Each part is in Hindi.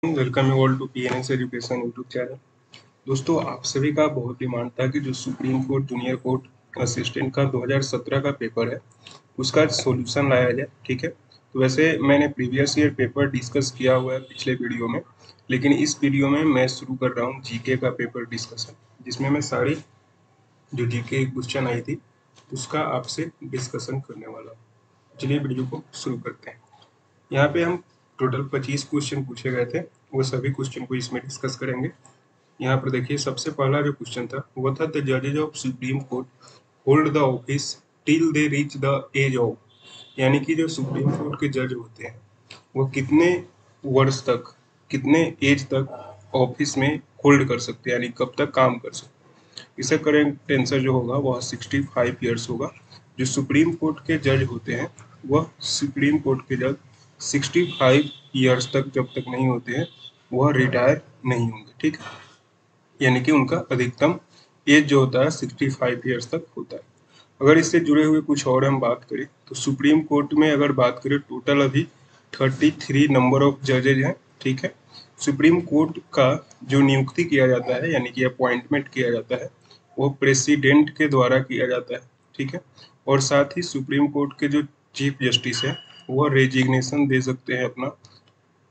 Welcome you all to PNS education YouTube channel. दोस्तों, आप सभी का बहुत डिमांड था कि जो supreme court junior court assistant का 2017 का पेपर है उसका सॉल्यूशन लाया जाए। ठीक है, तो वैसे मैंने प्रीवियस ईयर पेपर डिस्कस किया हुआ है पिछले वीडियो में, लेकिन इस वीडियो में मैं शुरू कर रहा हूँ जीके का पेपर डिस्कशन, जिसमें मैं सारी जो जीके क्वेश्चन आई थी उसका आपसे डिस्कशन करने वाला हूँ। चलिए वीडियो को शुरू करते हैं। यहाँ पे हम टोटल 25 क्वेश्चन पूछे गए थे, वो सभी क्वेश्चन को इसमें डिस्कस करेंगे। यहाँ पर देखिए, सबसे पहला जो क्वेश्चन था वो था द जजेज of supreme court hold the office till they reach the age of, यानी कि जो सुप्रीम कोर्ट के जज होते हैं वो कितने वर्ष तक, कितने एज तक ऑफिस में होल्ड कर सकते हैं, यानी कब तक काम कर सकते हैं। इसका करेक्ट आंसर जो होगा वह 65 ईयर्स होगा। जो सुप्रीम कोर्ट के जज होते हैं वह सुप्रीम कोर्ट के जज 65 ईयर्स तक जब तक नहीं होते हैं वह रिटायर नहीं होंगे। ठीक है, यानी कि उनका अधिकतम एज जो होता है 65 ईयर्स तक होता है। अगर इससे जुड़े हुए कुछ और हम बात करें तो सुप्रीम कोर्ट में अगर बात करें टोटल अभी 33 नंबर ऑफ जजेज हैं। ठीक है, सुप्रीम कोर्ट का जो नियुक्ति किया जाता है यानी कि अपॉइंटमेंट किया जाता है वो प्रेसिडेंट के द्वारा किया जाता है। ठीक है, और साथ ही सुप्रीम कोर्ट के जो चीफ जस्टिस है वो रेजिग्नेशन दे सकते हैं, अपना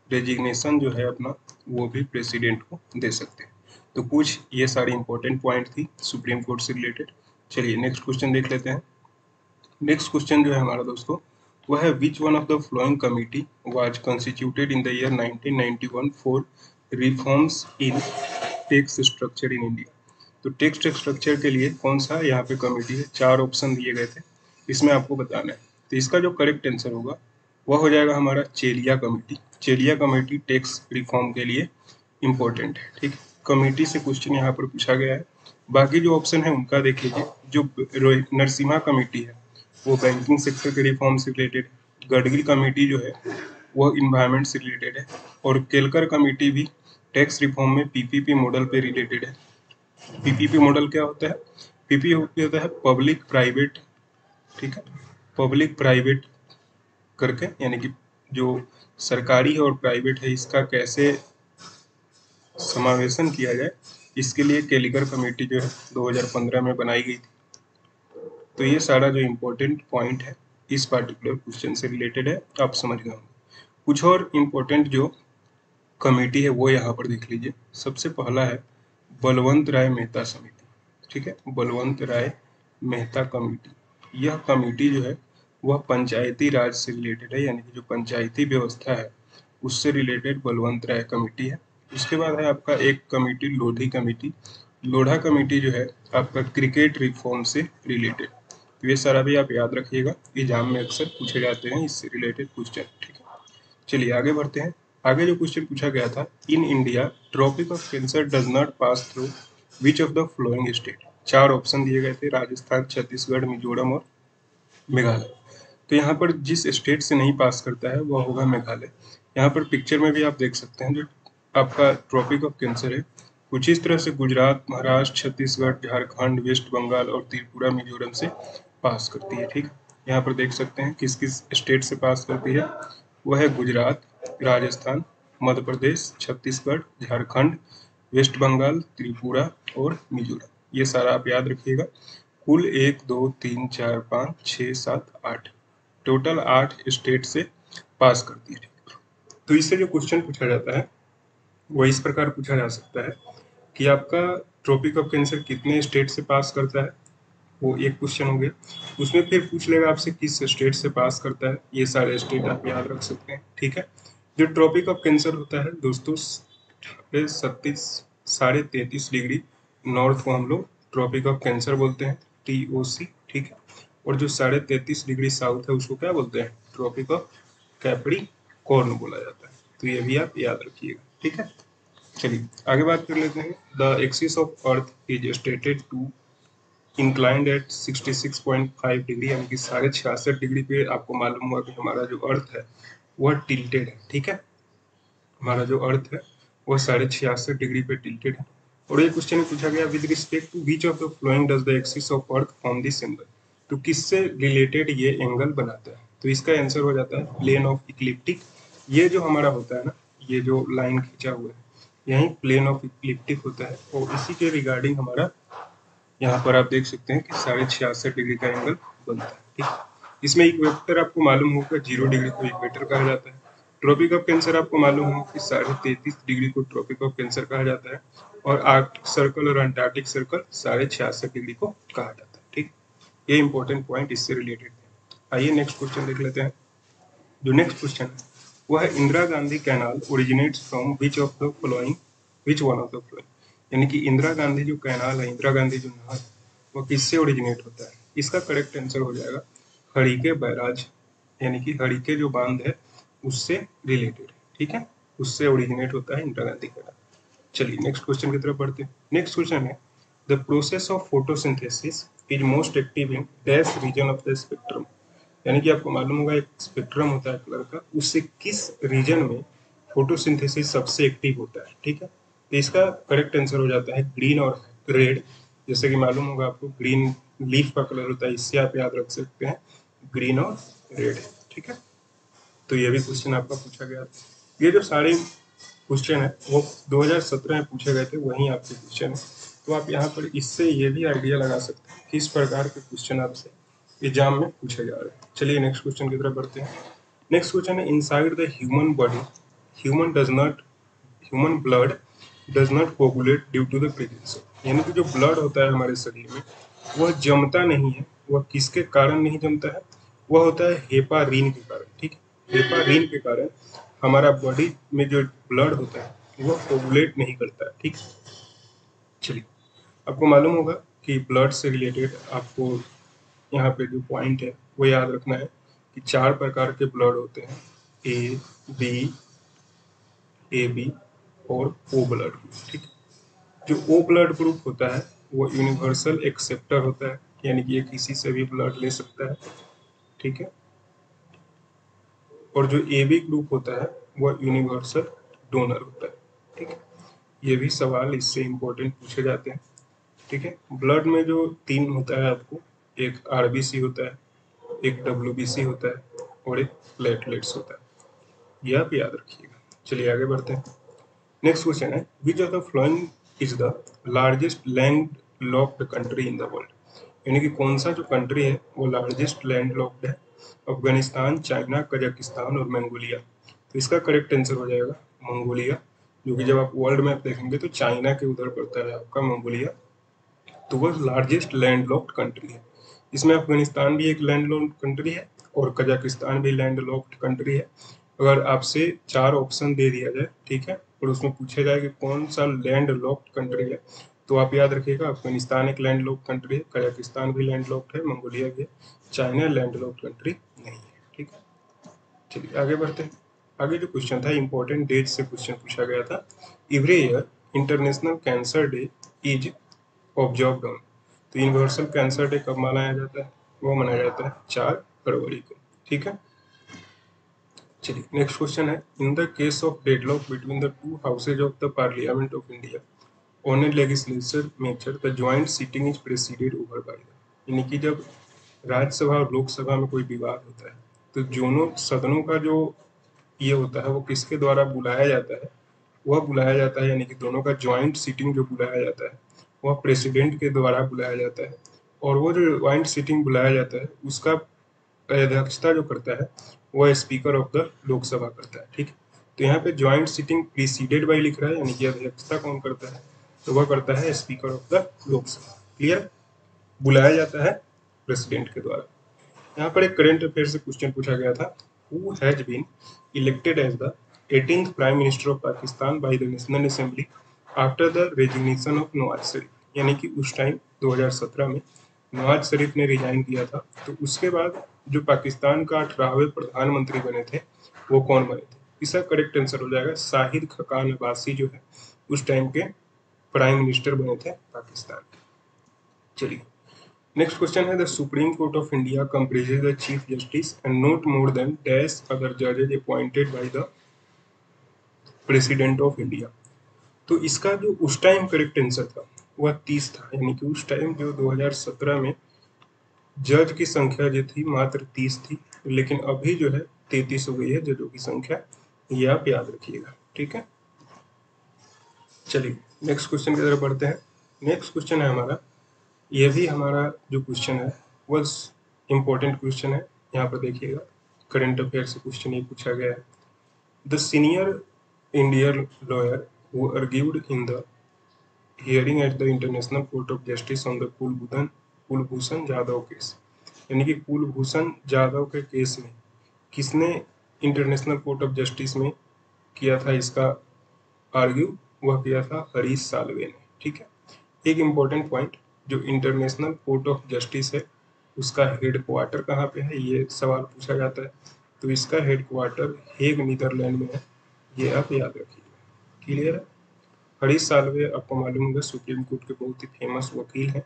रेजिग्नेशन जो है अपना वो भी प्रेसिडेंट को दे सकते हैं। तो कुछ ये सारी इंपॉर्टेंट पॉइंट थी सुप्रीम कोर्ट से रिलेटेड। चलिए नेक्स्ट क्वेश्चन देख लेते हैं। नेक्स्ट क्वेश्चन जो है हमारा दोस्तों वह है which one of the flowing committee was constituted in the year 1991 for reforms in tax structure in India. तो टैक्स स्ट्रक्चर के लिए कौन सा यहाँ पे कमेटी है, 4 ऑप्शन दिए गए थे, इसमें आपको बताना है। तो इसका जो करेक्ट आंसर होगा वह हो जाएगा हमारा Chelliah committee. Chelliah committee tax reform के लिए इम्पोर्टेंट है। ठीक, कमेटी से क्वेश्चन यहाँ पर पूछा गया है। बाकी जो ऑप्शन है उनका देख लीजिए। जो नरसिम्हा कमेटी है वो बैंकिंग सेक्टर के रिफॉर्म से रिलेटेड, गडगिल कमेटी जो है वो इन्वायरमेंट से रिलेटेड है, और केलकर कमेटी भी टैक्स रिफॉर्म में पीपीपी मॉडल पे रिलेटेड है। पीपीपी मॉडल क्या होता है? पीपीपी होता है पब्लिक प्राइवेट, ठीक है, पब्लिक प्राइवेट करके, यानी कि जो सरकारी है और प्राइवेट है इसका कैसे समावेशन किया जाए, इसके लिए केलिकर कमेटी जो है 2015 में बनाई गई थी। तो ये सारा जो इम्पोर्टेंट पॉइंट है इस पार्टिकुलर क्वेश्चन से रिलेटेड है, आप समझ गए होंगे। कुछ और इम्पोर्टेंट जो कमेटी है वो यहाँ पर देख लीजिए। सबसे पहला है बलवंत राय मेहता समिति। ठीक है, बलवंत राय मेहता कमेटी। यह कमेटी जो है वह पंचायती राज से रिलेटेड है, यानी कि जो पंचायती व्यवस्था है उससे रिलेटेड बलवंत राय कमेटी है। उसके बाद है आपका एक committee Lodhi committee. Lodha committee जो है आपका क्रिकेट रिफॉर्म से रिलेटेड। तो ये सारा भी आप याद रखिएगा, एग्जाम में अक्सर पूछे जाते हैं इससे रिलेटेड क्वेश्चन। ठीक है, चलिए आगे बढ़ते हैं। आगे जो क्वेश्चन पूछा गया था, in India tropic of cancer does not pass through which of the following state. 4 option दिए गए थे, राजस्थान, छत्तीसगढ़, मिजोरम और मेघालय। तो यहाँ पर जिस स्टेट से नहीं पास करता है वह होगा मेघालय। यहाँ पर पिक्चर में भी आप देख सकते हैं जो आपका ट्रॉपिक ऑफ कैंसर है कुछ इस तरह से गुजरात, महाराष्ट्र, छत्तीसगढ़, झारखंड, वेस्ट बंगाल और त्रिपुरा, मिजोरम से पास करती है। ठीक, यहाँ पर देख सकते हैं किस किस स्टेट से पास करती है। वह है गुजरात, राजस्थान, मध्य प्रदेश, छत्तीसगढ़, झारखंड, वेस्ट बंगाल, त्रिपुरा और मिजोरम। ये सारा आप याद रखिएगा। कुल 1 2 3 4 5 6 7 8 टोटल 8 स्टेट से पास करती है। तो इससे जो क्वेश्चन पूछा जाता है वो इस प्रकार पूछा जा सकता है कि आपका ट्रॉपिक ऑफ कैंसर कितने स्टेट से पास करता है, वो एक क्वेश्चन हो गया। उसमें फिर पूछ लेगा आपसे किस स्टेट से पास करता है, ये सारे स्टेट आप याद रख सकते हैं। ठीक है, जो ट्रॉपिक ऑफ कैंसर होता है दोस्तों 33.5 डिग्री नॉर्थ को हम लोग ट्रॉपिक ऑफ कैंसर बोलते हैं, TOC। ठीक है, और जो 33.5 डिग्री साउथ है उसको क्या बोलते हैं, ट्रॉपिक ऑफ कैप्रिकॉर्न बोला जाता है। तो ये भी आप याद रखिएगा। ठीक है, चलिए आगे बात कर लेते हैं। The axis of earth is stated to inclined at 66.5 degree, यानी कि 66.5 डिग्री पे आपको मालूम हुआ कि हमारा जो अर्थ है वह टिल्टेड है। ठीक है, हमारा जो अर्थ है वह 66.5 डिग्री पे टिल्टेड है। और ये क्वेश्चन पूछा गया with respect to which of the following does the axis of earth form this angle. तो किससे रिलेटेड ये एंगल बनाता है, तो इसका आंसर हो जाता है प्लेन ऑफ इक्लिप्टिक। ये जो हमारा होता है ना, ये जो लाइन खींचा हुआ है यही प्लेन ऑफ इक्लिप्टिक होता है, और इसी के रिगार्डिंग हमारा यहाँ पर आप देख सकते हैं कि 66.5 डिग्री का एंगल बनता है। ठीक, इसमें इक्वेटर आपको मालूम होगा 0 डिग्री को इक्वेटर कहा जाता है। ट्रॉपिक ऑफ कैंसर आपको मालूम होगा कि 33.5 डिग्री को ट्रॉपिक ऑफ कैंसर कहा जाता है, और आर्कटिक सर्कल और अंटार्कटिक सर्कल 66.5 डिग्री को कहा जाता है। ठीक, ये इंपॉर्टेंट पॉइंट इससे रिलेटेड है। आइए नेक्स्ट क्वेश्चन देख लेते हैं। जो नेक्स्ट क्वेश्चन है वह है Indira Gandhi canal originates from which of the following, which one of the following, यानी कि इंदिरा गांधी जो कैनाल है, इंदिरा गांधी जो नहर, वो किससे ओरिजिनेट होता है? इसका करेक्ट आंसर हो जाएगा हरिके बैराज, यानी कि हरिके जो बांध है उससे रिलेटेड। ठीक है, उससे ओरिजिनेट होता है इंदिरा गांधी कैनाल। चलिए नेक्स्ट क्वेश्चन की तरफ बढ़ते हैं। नेक्स्ट क्वेश्चन है the process of photosynthesis is most active in dash region of the spectrum, यानी कि आपको मालूम होगा एक स्पेक्ट्रम होता है कलर का, उससे किस रीजन में फोटोसिंथेसिस सबसे एक्टिव होता है। ठीक है, तो इसका करेक्ट आंसर हो जाता है ग्रीन और रेड। जैसे कि मालूम होगा आपको ग्रीन लीफ का कलर होता है, इससे आप याद रख सकते हैं ग्रीन और रेड। ठीक है, तो ये भी क्वेश्चन आपका पूछा गया। ये जो सारे क्वेश्चन है वो 2017 में पूछे गए थे, वही आपके क्वेश्चन है। तो आप यहाँ पर इससे ये भी आइडिया लगा सकते हैं किस प्रकार के क्वेश्चन आपसे एग्जाम में पूछे जा रहे हैं। चलिए नेक्स्ट क्वेश्चन की तरफ बढ़ते हैं। नेक्स्ट क्वेश्चन है inside the human body human blood does not coagulate due to the presence, यानी कि जो ब्लड होता है हमारे शरीर में वह जमता नहीं है। वह किसके कारण नहीं जमता है? वह होता है हेपारीन के कारण। ठीक है, हेपारीन के कारण हमारा बॉडी में जो ब्लड होता है वह कोगुलेट नहीं करता है। ठीक, चलिए आपको मालूम होगा कि ब्लड से रिलेटेड आपको यहाँ पे जो पॉइंट है वो याद रखना है कि 4 प्रकार के ब्लड होते हैं, ए बी और ओ ब्लड ग्रुप। ठीक, जो ओ ब्लड ग्रुप होता है वो यूनिवर्सल एक्सेप्टर होता है, यानी कि ये किसी से भी ब्लड ले सकता है। ठीक है, और जो ए बी ग्रुप होता है वह यूनिवर्सल डोनर होता है। ठीक है, ये भी सवाल इससे इंपॉर्टेंट पूछे जाते हैं। ठीक है, ब्लड में जो 3 होता है आपको, एक आरबीसी होता है, एक डब्ल्यूबीसी होता है और एक प्लेटलेट्स होता है, ये आप याद रखिएगा। चलिए आगे बढ़ते हैं। नेक्स्ट क्वेश्चन है which of the following is the largest land locked country in the world, यानी कि कौन सा जो कंट्री है वो लार्जेस्ट लैंड लॉक्ड है? अफगानिस्तान, चाइना, कजाकिस्तान और मंगोलिया। तो इसका करेक्ट आंसर हो जाएगा मंगोलिया, जो कि जब आप वर्ल्ड मैप देखेंगे तो चाइना के उधर पड़ता है आपका मंगोलिया, तो वह लार्जेस्ट लैंडलॉक्ड कंट्री है। इसमें अफगानिस्तान भी एक लैंडलॉक्ड कंट्री है और कजाकिस्तान भी लैंडलॉक्ड कंट्री है। अगर आपसे 4 ऑप्शन दे दिया जाए, ठीक है, और उसमें पूछा जाए कि कौन सा लैंडलॉक्ड कंट्री है, तो आप याद रखिएगा अफगानिस्तान एक लैंडलॉक्ड कंट्री है, कजाकिस्तान भी लैंडलॉक्ड है, मंगोलिया भी है, चाइना लैंडलॉक्ड कंट्री नहीं है। ठीक है, चलिए आगे बढ़ते हैं। आगे जो क्वेश्चन था इंपॉर्टेंट डेट से क्वेश्चन पूछा गया था। Every year international cancer day is observed on, तो यूनिवर्सल कैंसर डे कब मनाया जाता है? वो मनाया जाता है 4 फरवरी को। ठीक है, चलिए नेक्स्ट क्वेश्चन है in the case of deadlock between the two houses of the parliament of India on a legislature measure the joint sitting is presided over by the, यानी कि जब राज्यसभा और लोकसभा में कोई विवाद होता है तो दोनों सदनों का जो ये होता है वो किसके द्वारा बुलाया जाता है? वह बुलाया जाता है, यानी कि दोनों का ज्वाइंट सीटिंग जो बुलाया जाता है वह प्रेसिडेंट के द्वारा बुलाया जाता है, और वो जो ज्वाइंट सीटिंग बुलाया जाता है उसका अध्यक्षता जो करता है वह स्पीकर ऑफ द लोकसभा करता है। ठीक है, तो यहाँ पे ज्वाइंट सीटिंग प्रीसीडेड बाय लिख रहा है, यानी कि अध्यक्षता कौन करता है? तो वह करता है speaker of the Lok Sabha. Clear, बुलाया जाता है प्रेसिडेंट के द्वारा। यहाँ पर एक करंट अफेयर से क्वेश्चन पूछा गया था, who has been elected as the 18th prime minister of Pakistan by the national assembly after the resignation of Nawaz Sharif, यानी कि उस टाइम 2017 में नवाज शरीफ ने रिजाइन किया था, तो उसके बाद जो पाकिस्तान का 18वें प्रधानमंत्री बने थे वो कौन बने थे? इसका करेक्ट आंसर हो जाएगा शाहिद खकान अब्बासी, जो है उस टाइम के प्राइम मिनिस्टर बने थे पाकिस्तान के। चलिए नेक्स्ट क्वेश्चन है the supreme court of India comprises the chief justice and not more than dash other जजेज appointed by the president of India. तो इसका जो उस टाइम करेक्ट आंसर था वह 30 था, यानी कि उस टाइम जो 2017 में जज की संख्या जो थी मात्र 30 थी, लेकिन अभी जो है 33 हो गई है जजों की संख्या, ये आप याद रखिएगा। ठीक है। चलिए नेक्स्ट क्वेश्चन की तरफ बढ़ते हैं। नेक्स्ट क्वेश्चन है हमारा, ये भी हमारा जो क्वेश्चन है वो इम्पोर्टेंट क्वेश्चन है। यहाँ पर देखिएगा, करंट अफेयर से क्वेश्चन ये पूछा गया है। The senior Indian lawyer who argued in the hearing at the international court of justice on the Kulbhushan Jadhav case, यानी कि कुलभूषण जाधव के केस में किसने इंटरनेशनल कोर्ट ऑफ जस्टिस में किया था इसका आर्ग्यू, वह किया था हरीश साल्वे ने। ठीक है। एक इम्पोर्टेंट पॉइंट, जो इंटरनेशनल कोर्ट ऑफ जस्टिस है उसका हेड क्वार्टर कहाँ पे है, ये सवाल पूछा जाता है। तो इसका हेड क्वार्टर हेग नीदरलैंड में है, ये आप याद रखिएगा। क्लियर है। हरीश साल्वे आपको मालूम होगा सुप्रीम कोर्ट के बहुत ही फेमस वकील हैं,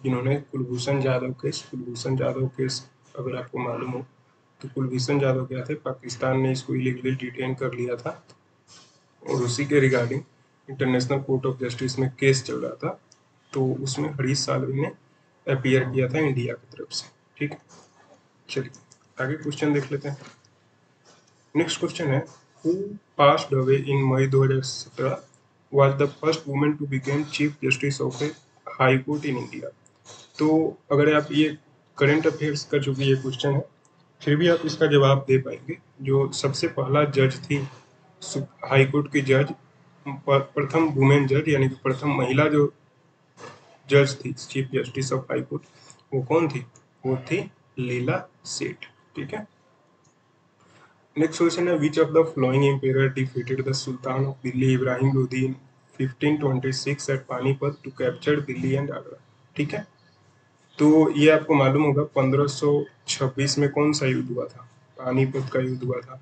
जिन्होंने कुलभूषण जाधव केस अगर आपको मालूम हो तो कुलभूषण जाधव क्या थे, पाकिस्तान ने इसको इलीगली डिटेन कर लिया था और उसी के regarding international court of justice में केस चल रहा था। तो उसमें हरीश साल्वे ने अपीयर किया था इंडिया की तरफ से। ठीक है। चलिए आगे क्वेश्चन देख लेते हैं। नेक्स्ट क्वेश्चन है, who passed away in May 2017 was the first woman to become chief justice of a high court in India. तो अगर आप ये करंट अफेयर्स का चूंकि ये क्वेश्चन है, फिर भी आप इसका जवाब दे पाएंगे। जो सबसे पहला जज थी हाई कोर्ट की जज, प्रथम वुमेन जज यानी कि प्रथम महिला जो जज थी chief justice of high court, वो कौन थी, वो थी लीला सेठ। ठीक है। नेक्स्ट क्वेश्चन है, which of the following empire defeated the sultan of Delhi Ibrahim Lodi in 1526 at Panipat to capture Delhi and Agra. ठीक है। तो ये आपको मालूम होगा 1526 में कौन सा युद्ध हुआ था, पानीपत का युद्ध हुआ था।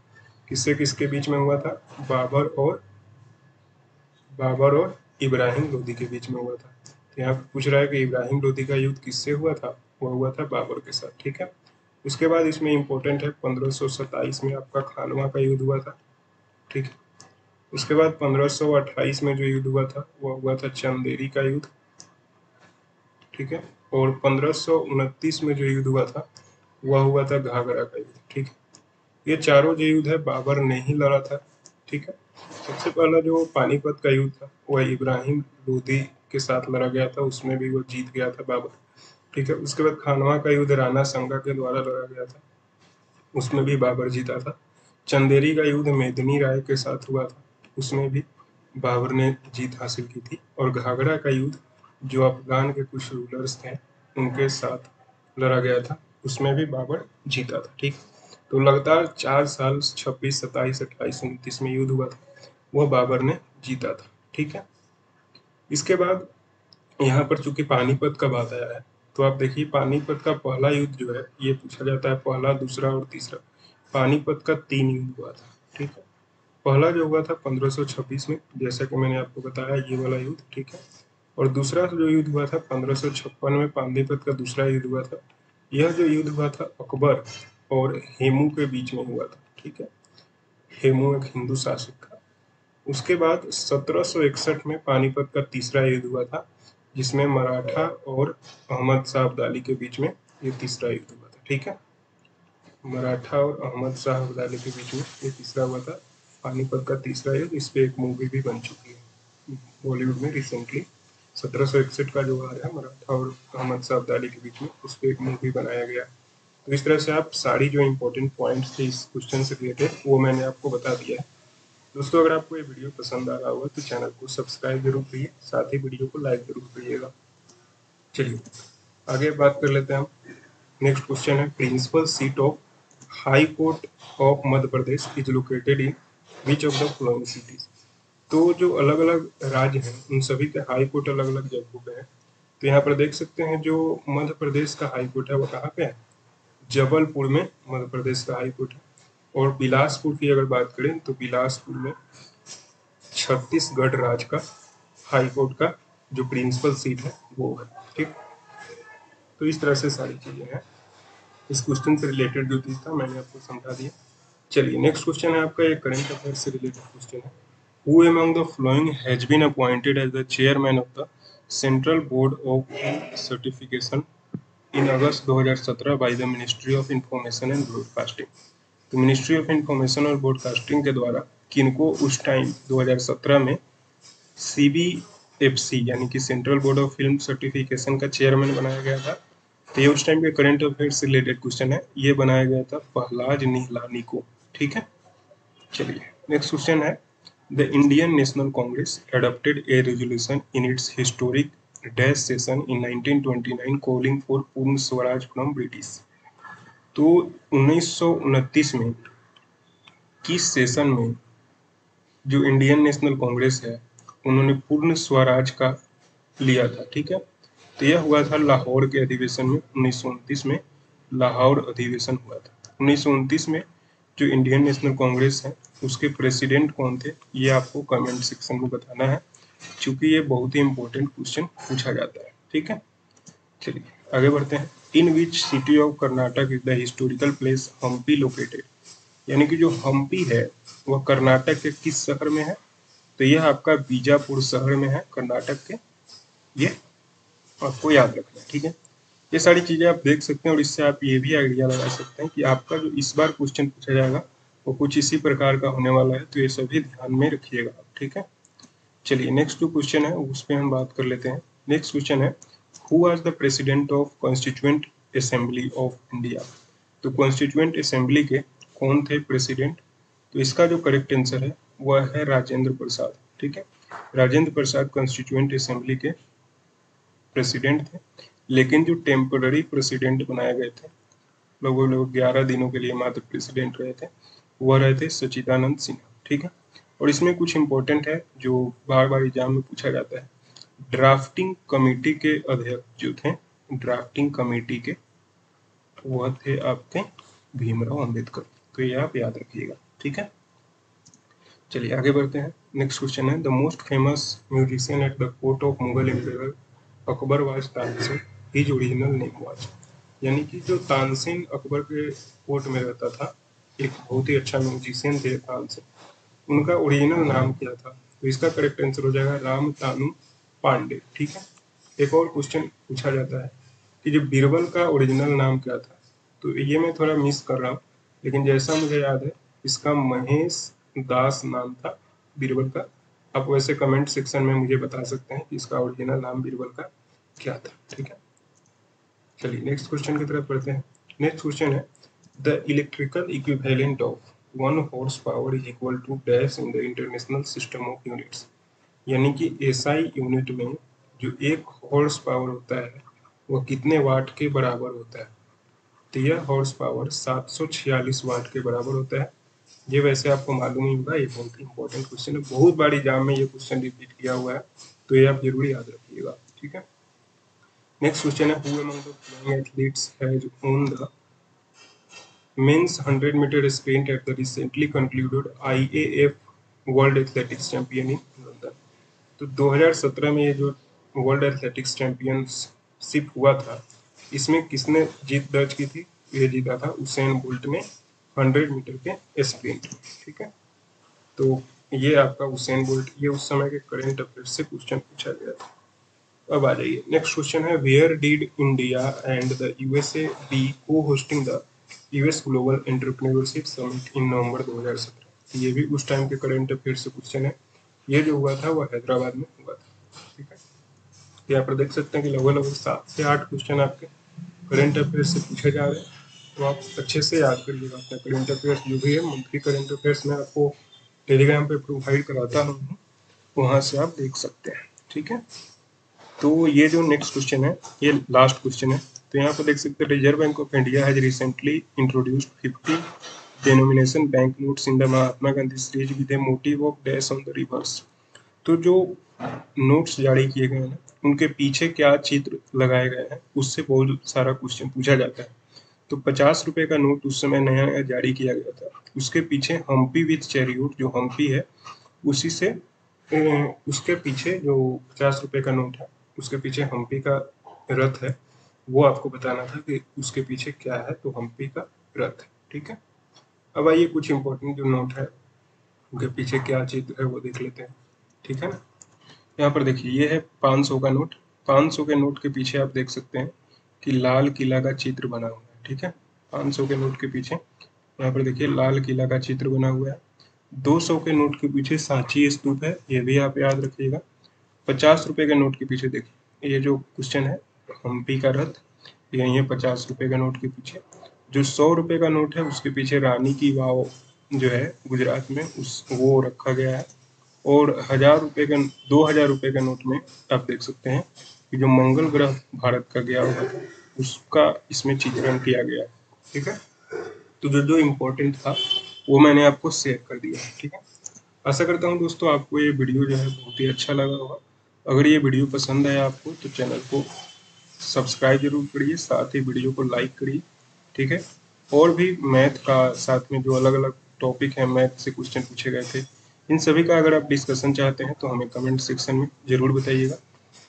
किससे किसके बीच में हुआ था, बाबर और इब्राहिम लोदी के बीच में हुआ था। तो यहाँ पूछ रहा है कि इब्राहिम लोदी का युद्ध किससे हुआ था, वो हुआ था बाबर के साथ। ठीक है। उसके बाद इसमें इम्पोर्टेंट है 1527 में आपका खानवा का युद्ध हुआ था। ठीक है। उसके बाद 1528 में जो युद्ध हुआ था वो हुआ था चंदेरी का युद्ध। ठीक है। और 1529 में जो युद्ध हुआ था वह हुआ था घाघरा का युद्ध। ठीक है। ये चारों जो युद्ध है बाबर ने ही लड़ा था। ठीक है। सबसे पहला जो पानीपत का युद्ध था वह इब्राहिम लोदी के साथ लड़ा गया था, उसमें भी वो जीत गया था बाबर। ठीक है। उसके बाद खानवा का युद्ध राणा संगा के द्वारा लड़ा गया था, उसमें भी बाबर जीता था। चंदेरी का युद्ध मेदिनी राय के साथ हुआ था, उसमें भी बाबर ने जीत हासिल की थी। और घाघरा का युद्ध जो अफगान के कुछ रूलर्स थे उनके साथ लड़ा गया था, उसमें भी बाबर जीता था। ठीक। तो लगातार 4 साल 26, 27, 28, 29 में युद्ध हुआ था, वह बाबर ने जीता था। ठीक है। इसके बाद यहाँ पर चूंकि पानीपत का बात आया है तो आप देखिए पानीपत का पहला युद्ध जो है ये पूछा जाता है, पहला, दूसरा और तीसरा। पानीपत का 3 युद्ध हुआ था। ठीक है। पहला जो हुआ था 1526 में, जैसा कि मैंने आपको बताया ये वाला युद्ध। ठीक है। और दूसरा जो युद्ध हुआ था 1556 में, पानीपत का दूसरा युद्ध हुआ था। यह जो युद्ध हुआ था अकबर और हेमू के बीच में हुआ था। ठीक है। हेमू एक हिंदू शासक था। उसके बाद 1761 में पानीपत का तीसरा युद्ध हुआ था, जिसमें मराठा और अहमद शाह अब्दाली के बीच में ये तीसरा युद्ध हुआ था। ठीक है। मराठा और अहमद शाह अब्दाली के बीच में ये तीसरा हुआ था, पानीपत का तीसरा युद्ध। इस पे एक मूवी भी बन चुकी है बॉलीवुड में रिसेंटली। 1761 का जो वार है मराठा और अहमद शाह अब्दाली के बीच में, उस पर एक मूवी बनाया गया। तो इस तरह से आप सारी जो इम्पोर्टेंट पॉइंट्स थे इस क्वेश्चन से रिलेटेड वो मैंने आपको बता दिया है। दोस्तों अगर आपको ये वीडियो पसंद आ रहा होगा तो चैनल को सब्सक्राइब जरूर करिए, साथ ही वीडियो को लाइक जरूर करिएगा। चलिए आगे बात कर लेते हैं हम। नेक्स्ट क्वेश्चन है, principal seat of high court of Madhya Pradesh is located in which of the following cities. तो जो अलग अलग राज्य हैं उन सभी के हाई कोर्ट अलग अलग जगहों पे है। तो यहाँ पर देख सकते हैं जो मध्य प्रदेश का हाई कोर्ट है वो कहाँ पे है, जबलपुर में मध्य प्रदेश का हाई कोर्ट है। और बिलासपुर की अगर बात करें तो बिलासपुर में छत्तीसगढ़ राज्य का हाई कोर्ट का जो प्रिंसिपल सीट है वो है। ठीक। तो इस तरह से सारी चीजें हैं। इस क्वेश्चन से रिलेटेड जो चीज था मैंने आपको समझा दिया। चलिए नेक्स्ट क्वेश्चन है आपका, एक करंट अफेयर से रिलेटेड क्वेश्चन है। Who among the following has been appointed as the chairman of the central board of certification in August 2017 by the ministry of information and broadcasting. तो मिनिस्ट्री ऑफ इंफॉर्मेशन और ब्रॉडकास्टिंग के द्वारा किनको उस टाइम 2017 में CBFC यानी कि central board of film certification का चेयरमैन बनाया गया था। तो ये उस टाइम के करंट अफेयर्स से रिलेटेड क्वेश्चन है। ये बनाया गया था पहलाज निहलानी को। ठीक है, चलिए नेक्स्ट क्वेश्चन है, the Indian national Congress adopted A resolution in its historic dash session in 1929 calling for पूर्ण स्वराज फ्रॉम ब्रिटिश। तो 1929 में किस सेशन में जो इंडियन नेशनल कांग्रेस है उन्होंने पूर्ण स्वराज का लिया था? ठीक है, तो यह हुआ था लाहौर के अधिवेशन में 1929 में। लाहौर अधिवेशन हुआ था 1929 में। जो इंडियन नेशनल कांग्रेस है उसके प्रेसिडेंट कौन थे, ये आपको कमेंट सेक्शन में बताना है, क्योंकि ये बहुत ही इंपॉर्टेंट क्वेश्चन पूछा जाता है। ठीक है, चलिए आगे बढ़ते हैं। In which city of Karnataka is the historical place Hampi located, यानी कि जो हम्पी है वह कर्नाटक के किस शहर में है? तो यह आपका बीजापुर शहर में है कर्नाटक के। ये आपको याद रखना है। ठीक है, ये सारी चीजें आप देख सकते हैं और इससे आप ये भी आइडिया लगा सकते हैं कि आपका जो इस बार क्वेश्चन पूछा जाएगा वो कुछ इसी प्रकार का होने वाला है। तो ये सभी ध्यान में रखिएगा आप। ठीक है, चलिए नेक्स्ट जो क्वेश्चन है उस पर हम बात कर लेते हैं। नेक्स्ट क्वेश्चन है, who was the president of constituent assembly of India? तो कॉन्स्टिट्यूएंट असेंबली के कौन थे प्रेसिडेंट? तो इसका जो करेक्ट आंसर है वह है राजेंद्र प्रसाद। ठीक है, राजेंद्र प्रसाद कॉन्स्टिट्यूएंट असेंबली के प्रेसिडेंट थे, लेकिन जो टेम्पररी प्रेसिडेंट बनाए गए थे, लगभग 11 दिनों के लिए मात्र प्रेसिडेंट रहे थे, वह रहे थे सच्चिदानंद सिन्हा। ठीक है, और इसमें कुछ इंपॉर्टेंट है जो बार बार एग्जाम में पूछा जाता है। ड्राफ्टिंग कमेटी के अध्यक्ष जो थे, ड्राफ्टिंग कमेटी के, वह थे आपके भीमराव अंबेडकर। तो ये आप याद रखिएगा। ठीक है, चलिए आगे बढ़ते हैं। नेक्स्ट क्वेश्चन है, the most famous musician at the court of Mughal emperor Akbar was Tansen, his original name was. यानी कि जो तानसेन अकबर के कोर्ट में रहता था, एक बहुत ही अच्छा म्यूजिशियन थे तानसेन, उनका ओरिजिनल नाम क्या था? तो इसका करेक्ट आंसर हो जाएगा राम तानु पांडे। ठीक है, एक और क्वेश्चन पूछा जाता है कि जो बीरबल का ओरिजिनल नाम क्या था? तो ये मैं थोड़ा मिस कर रहा हूँ, लेकिन जैसा मुझे याद है इसका महेश दास नाम था बीरबल का। आप वैसे कमेंट सेक्शन में मुझे बता सकते हैं कि इसका ओरिजिनल नाम बीरबल का क्या था। ठीक है, चलिए नेक्स्ट क्वेश्चन की तरफ बढ़ते हैं। नेक्स्ट क्वेश्चन है, the electrical equivalent of 1 horse power is equal to dash in the international system of units. यानी कि एसआई यूनिट में जो 1 हॉर्स पावर होता है वह कितने वाट के बराबर होता है? तो यह हॉर्स पावर 746 वाट के बराबर होता है। ये वैसे आपको मालूम ही होगा, ये बहुत ही इंपॉर्टेंट क्वेश्चन है, बहुत बार एग्जाम में ये क्वेश्चन रिपीट किया हुआ है, तो ये आप जरूर याद रखिएगा। ठीक है, नेक्स्ट क्वेश्चन है, who among the following athletes has won the men's 100 meter sprint at the recently concluded IAF world athletics champion in London? तो 2017 में ये जो वर्ल्ड एथलेटिक्स चैंपियनशिप हुआ था, इसमें किसने जीत दर्ज की थी? ये जीता था उसेन बोल्ट ने 100 मीटर के स्प्रिंट। ठीक है, तो ये आपका उसेन बोल्ट, ये उस समय के करंट अफेयर्स से क्वेश्चन पूछा गया था। अब आ जाइए, नेक्स्ट क्वेश्चन है, where did India and the USA be co hosting the US global entrepreneurship summit in November 2017? ये भी उस टाइम के करंट अफेयर्स से क्वेश्चन है। ये जो हुआ था वह हैदराबाद में हुआ था। ठीक है, यहाँ पर देख सकते हैं कि लगभग 7 से 8 क्वेश्चन आपके करंट अफेयर्स से पूछे जा रहे हैं, तो आप अच्छे से याद करिएगा अपना करंट अफेयर्स जो भी है। मंथली करंट अफेयर्स मैं आपको टेलीग्राम पे प्रोवाइड कराता हूँ, वहाँ से आप देख सकते हैं। ठीक है, तो ये जो नेक्स्ट क्वेश्चन है ये लास्ट क्वेश्चन है। तो यहाँ पर देख सकते हैं, reserve bank of India has recently introduced 50 denomination bank notes in the Mahatma Gandhi series with A motive of dash on the reverse. तो जो नोट्स जारी किए गए हैं उनके पीछे क्या चित्र लगाए गए हैं, उससे बहुत सारा क्वेश्चन पूछा जाता है। तो 50 रुपए का नोट उस समय नया नया जारी किया गया था, उसके पीछे हम्पी विथ चैरियट, जो हम्पी है उसी से उसके पीछे जो 50 रुपए का नोट है उसके पीछे हम्पी का रथ है, वो आपको बताना था कि उसके पीछे क्या है। तो हम्पी का रथ है। ठीक है, अब आइए कुछ इंपॉर्टेंट जो नोट है उनके पीछे क्या चित्र है वो देख लेते हैं। ठीक है ना, यहाँ पर देखिए ये है 500 का नोट। 500 के नोट के पीछे आप देख सकते हैं कि लाल किला का चित्र बना हुआ है। ठीक है, 500 के नोट के पीछे यहाँ पर देखिए लाल किला का चित्र बना हुआ है। 200 के नोट के पीछे सांची स्तूप है, ये भी आप याद रखिएगा। 50 रुपए के नोट के पीछे देखिए, ये जो क्वेश्चन है हम्पी का रथ, यही है 50 रुपए के नोट के पीछे। जो 100 रुपए का नोट है उसके पीछे रानी की वाव जो है गुजरात में, उस वो रखा गया है। और 2000 रुपए के नोट में आप देख सकते हैं कि जो मंगल ग्रह भारत का गया हुआ है उसका इसमें चित्रण किया गया है। ठीक है, तो जो जो इम्पोर्टेंट था वो मैंने आपको शेयर कर दिया। ठीक है, आशा करता हूँ दोस्तों आपको ये वीडियो जो है बहुत ही अच्छा लगा होगा। अगर ये वीडियो पसंद आया आपको तो चैनल को सब्सक्राइब जरूर करिए, साथ ही वीडियो को लाइक करिए। ठीक है, और भी मैथ का साथ में जो अलग अलग टॉपिक है, मैथ से क्वेश्चन पूछे गए थे, इन सभी का अगर आप डिस्कशन चाहते हैं तो हमें कमेंट सेक्शन में जरूर बताइएगा।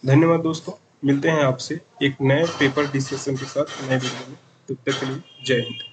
धन्यवाद दोस्तों, मिलते हैं आपसे एक नए पेपर डिस्कशन के साथ नए वीडियो में। तब तक के लिए जय हिंद।